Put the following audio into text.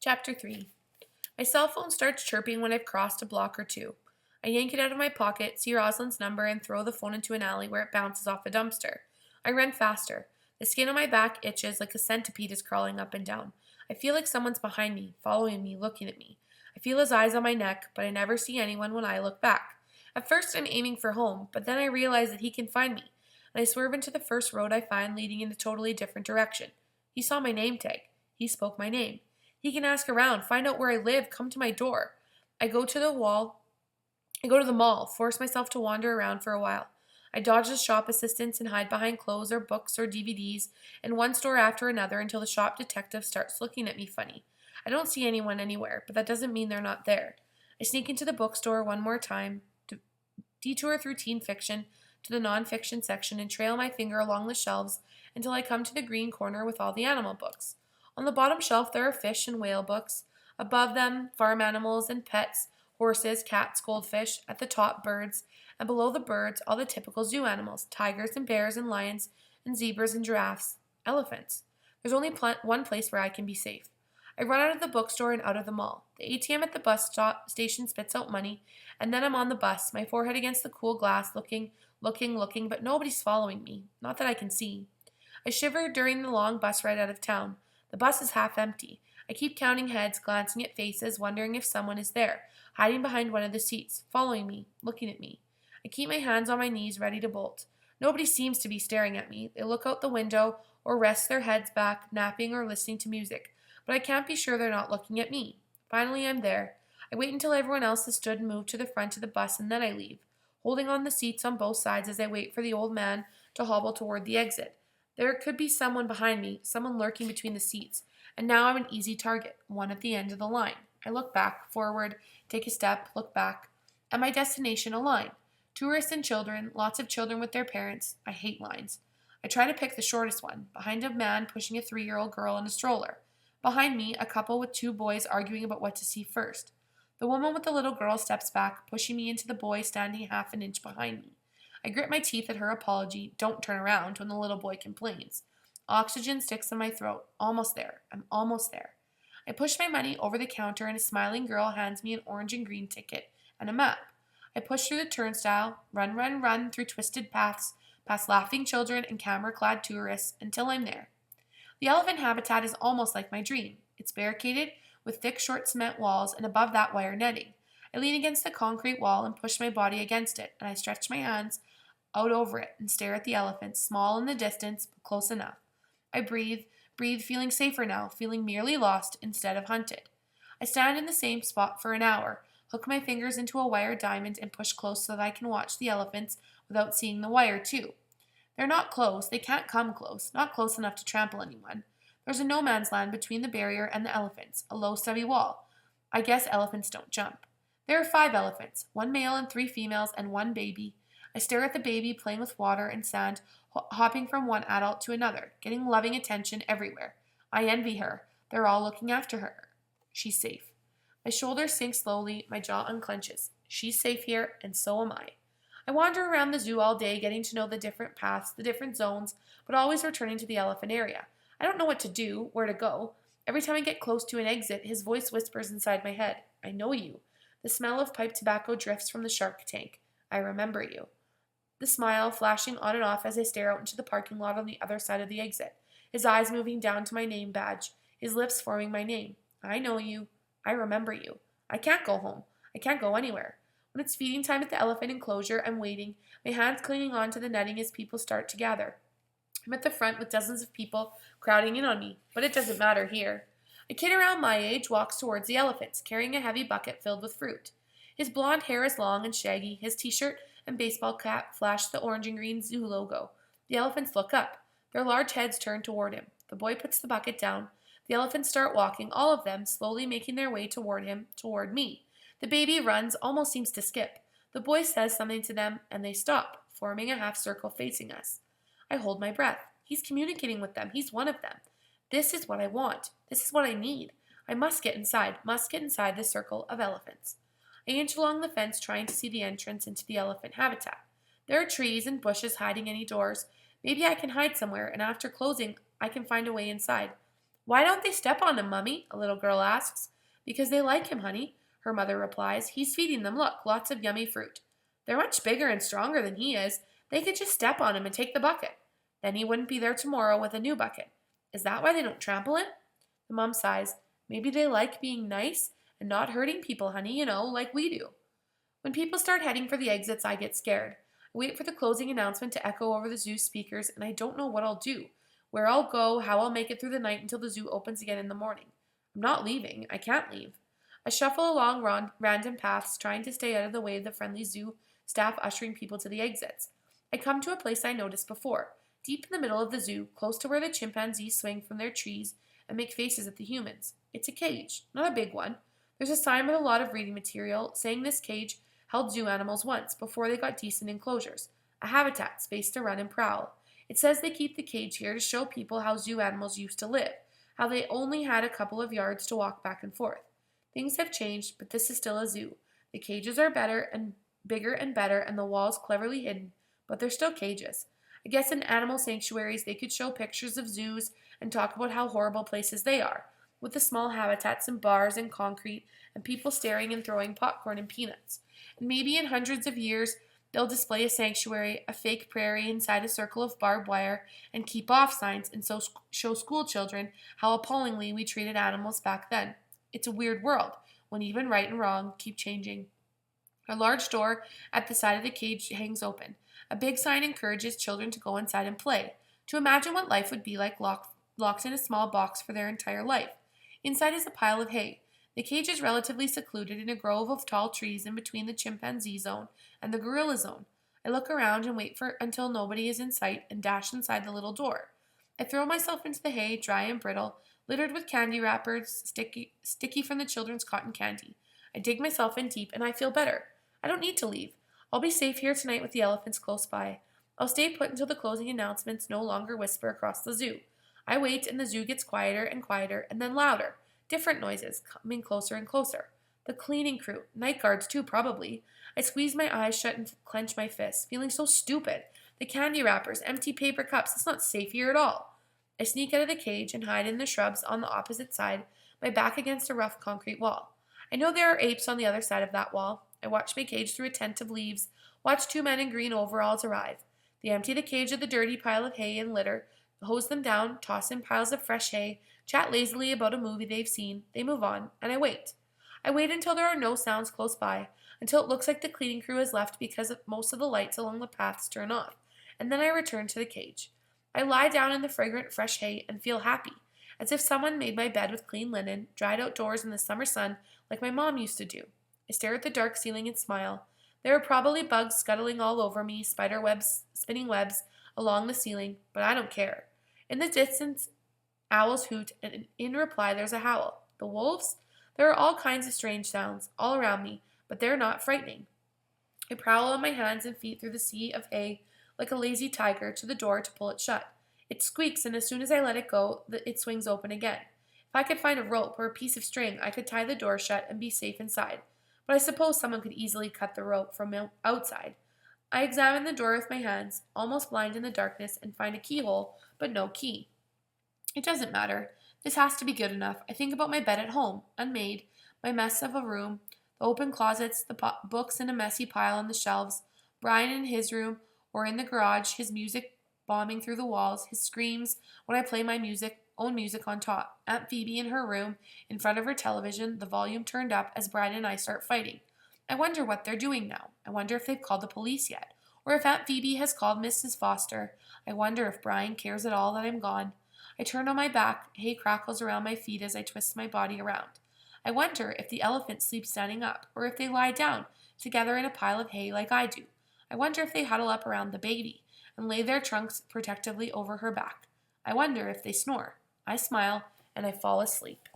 Chapter 3. My cell phone starts chirping when I've crossed a block or two. I yank it out of my pocket, see Rosalind's number, and throw the phone into an alley where it bounces off a dumpster. I run faster. The skin on my back itches like a centipede is crawling up and down. I feel like someone's behind me, following me, looking at me. I feel his eyes on my neck, but I never see anyone when I look back. At first, I'm aiming for home, but then I realize that he can find me, and I swerve into the first road I find leading in a totally different direction. He saw my name tag. He spoke my name. He can ask around, find out where I live, come to my door. I go to the wall. I go to the mall, force myself to wander around for a while. I dodge the shop assistants and hide behind clothes or books or DVDs in one store after another until the shop detective starts looking at me funny. I don't see anyone anywhere, but that doesn't mean they're not there. I sneak into the bookstore one more time, detour through teen fiction to the nonfiction section, and trail my finger along the shelves until I come to the green corner with all the animal books. On the bottom shelf there are fish and whale books. Above them, farm animals and pets, horses, cats, goldfish. At the top, birds. And below the birds, all the typical zoo animals, tigers and bears and lions and zebras and giraffes. Elephants. There's only one place where I can be safe. I run out of the bookstore and out of the mall. The ATM at the bus stop station spits out money, and then I'm on the bus, my forehead against the cool glass, looking, but nobody's following me. Not that I can see. I shiver during the long bus ride out of town. The bus is half empty. I keep counting heads, glancing at faces, wondering if someone is there, hiding behind one of the seats, following me, looking at me. I keep my hands on my knees, ready to bolt. Nobody seems to be staring at me. They look out the window or rest their heads back, napping or listening to music. But I can't be sure they're not looking at me. Finally, I'm there. I wait until everyone else has stood and moved to the front of the bus, and then I leave, holding on the seats on both sides as I wait for the old man to hobble toward the exit. There could be someone behind me, someone lurking between the seats, and now I'm an easy target, one at the end of the line. I look back, forward, take a step, look back. At my destination, a line. Tourists and children, lots of children with their parents. I hate lines. I try to pick the shortest one, behind a man pushing a 3-year-old girl in a stroller. Behind me, a couple with 2 boys arguing about what to see first. The woman with the little girl steps back, pushing me into the boy standing half an inch behind me. I grit my teeth at her apology, don't turn around, when the little boy complains. Oxygen sticks in my throat. Almost there. I'm almost there. I push my money over the counter and a smiling girl hands me an orange and green ticket and a map. I push through the turnstile, run through twisted paths, past laughing children and camera-clad tourists until I'm there. The elephant habitat is almost like my dream. It's barricaded with thick short cement walls and above that wire netting. I lean against the concrete wall and push my body against it, and I stretch my hands out over it and stare at the elephant, small in the distance, but close enough. I breathe, feeling safer now, feeling merely lost instead of hunted. I stand in the same spot for an hour, hook my fingers into a wire diamond and push close so that I can watch the elephants without seeing the wire too. They're not close, they can't come close, not close enough to trample anyone. There's a no man's land between the barrier and the elephants, a low stubby wall. I guess elephants don't jump. There are 5 elephants, 1 male and 3 females and 1 baby. I stare at the baby playing with water and sand, hopping from one adult to another, getting loving attention everywhere. I envy her. They're all looking after her. She's safe. My shoulders sink slowly, my jaw unclenches. She's safe here, and so am I. I wander around the zoo all day, getting to know the different paths, the different zones, but always returning to the elephant area. I don't know what to do, where to go. Every time I get close to an exit, his voice whispers inside my head, I know you. The smell of pipe tobacco drifts from the shark tank. I remember you. The smile flashing on and off as I stare out into the parking lot on the other side of the exit, his eyes moving down to my name badge, his lips forming my name. I know you. I remember you. I can't go home. I can't go anywhere. When it's feeding time at the elephant enclosure, I'm waiting, my hands clinging on to the netting as people start to gather. I'm at the front with dozens of people crowding in on me, but it doesn't matter here. A kid around my age walks towards the elephants, carrying a heavy bucket filled with fruit. His blonde hair is long and shaggy, his t-shirt and baseball cap flash the orange and green zoo logo. The elephants look up. Their large heads turn toward him. The boy puts the bucket down. The elephants start walking, all of them slowly making their way toward him, toward me. The baby runs, almost seems to skip. The boy says something to them, and they stop, forming a half circle facing us. I hold my breath. He's communicating with them. He's one of them. This is what I want. This is what I need. I must get inside the circle of elephants. I inch along the fence trying to see the entrance into the elephant habitat. There are trees and bushes hiding any doors. Maybe I can hide somewhere, and after closing, I can find a way inside. Why don't they step on him, Mummy? A little girl asks. Because they like him, honey, her mother replies. He's feeding them, look, lots of yummy fruit. They're much bigger and stronger than he is. They could just step on him and take the bucket. Then he wouldn't be there tomorrow with a new bucket. Is that why they don't trample him? The mom sighs. Maybe they like being nice and not hurting people, honey, like we do. When people start heading for the exits, I get scared. I wait for the closing announcement to echo over the zoo speakers, and I don't know what I'll do, where I'll go, how I'll make it through the night until the zoo opens again in the morning. I'm not leaving. I can't leave. I shuffle along random paths, trying to stay out of the way of the friendly zoo staff ushering people to the exits. I come to a place I noticed before, deep in the middle of the zoo, close to where the chimpanzees swing from their trees and make faces at the humans. It's a cage, not a big one. There's a sign with a lot of reading material saying this cage held zoo animals once, before they got decent enclosures, a habitat, space to run and prowl. It says they keep the cage here to show people how zoo animals used to live, how they only had a couple of yards to walk back and forth. Things have changed, but this is still a zoo. The cages are bigger and better, and the walls cleverly hidden, but they're still cages. I guess in animal sanctuaries they could show pictures of zoos and talk about how horrible places they are, with the small habitats and bars and concrete and people staring and throwing popcorn and peanuts. And maybe in hundreds of years they'll display a sanctuary, a fake prairie inside a circle of barbed wire, and keep off signs, and so show school children how appallingly we treated animals back then. It's a weird world, when even right and wrong keep changing. A large door at the side of the cage hangs open. A big sign encourages children to go inside and play, to imagine what life would be like locked in a small box for their entire life. Inside is a pile of hay. The cage is relatively secluded in a grove of tall trees in between the chimpanzee zone and the gorilla zone. I look around and wait until nobody is in sight and dash inside the little door. I throw myself into the hay, dry and brittle, littered with candy wrappers, sticky from the children's cotton candy. I dig myself in deep and I feel better. I don't need to leave. I'll be safe here tonight with the elephants close by. I'll stay put until the closing announcements no longer whisper across the zoo. I wait and the zoo gets quieter and quieter and then louder. Different noises, coming closer and closer. The cleaning crew, night guards too probably. I squeeze my eyes shut and clench my fists, feeling so stupid. The candy wrappers, empty paper cups, it's not safe here at all. I sneak out of the cage and hide in the shrubs on the opposite side, my back against a rough concrete wall. I know there are apes on the other side of that wall. I watch my cage through a tent of leaves, watch two men in green overalls arrive. They empty the cage of the dirty pile of hay and litter, hose them down, toss in piles of fresh hay, chat lazily about a movie they've seen. They move on, and I wait. I wait until there are no sounds close by, until it looks like the cleaning crew has left because most of the lights along the paths turn off, and then I return to the cage. I lie down in the fragrant fresh hay and feel happy, as if someone made my bed with clean linen, dried outdoors in the summer sun like my mom used to do. I stare at the dark ceiling and smile. There are probably bugs scuttling all over me, spider webs, spinning webs along the ceiling, but I don't care. In the distance, owls hoot, and in reply there's a howl. The wolves? There are all kinds of strange sounds all around me, but they're not frightening. I prowl on my hands and feet through the sea of hay like a lazy tiger to the door to pull it shut. It squeaks, and as soon as I let it go, it swings open again. If I could find a rope or a piece of string, I could tie the door shut and be safe inside. But I suppose someone could easily cut the rope from outside. I examine the door with my hands, almost blind in the darkness, and find a keyhole, but no key. It doesn't matter. This has to be good enough. I think about my bed at home, unmade, my mess of a room, the open closets, the books in a messy pile on the shelves, Brian in his room or in the garage, his music bombing through the walls, his screams when I play my own music on top, Aunt Phoebe in her room, in front of her television, the volume turned up as Brian and I start fighting. I wonder what they're doing now. I wonder if they've called the police yet, or if Aunt Phoebe has called Mrs. Foster. I wonder if Brian cares at all that I'm gone. I turn on my back, hay crackles around my feet as I twist my body around. I wonder if the elephants sleep standing up, or if they lie down, together in a pile of hay like I do. I wonder if they huddle up around the baby, and lay their trunks protectively over her back. I wonder if they snore. I smile, and I fall asleep.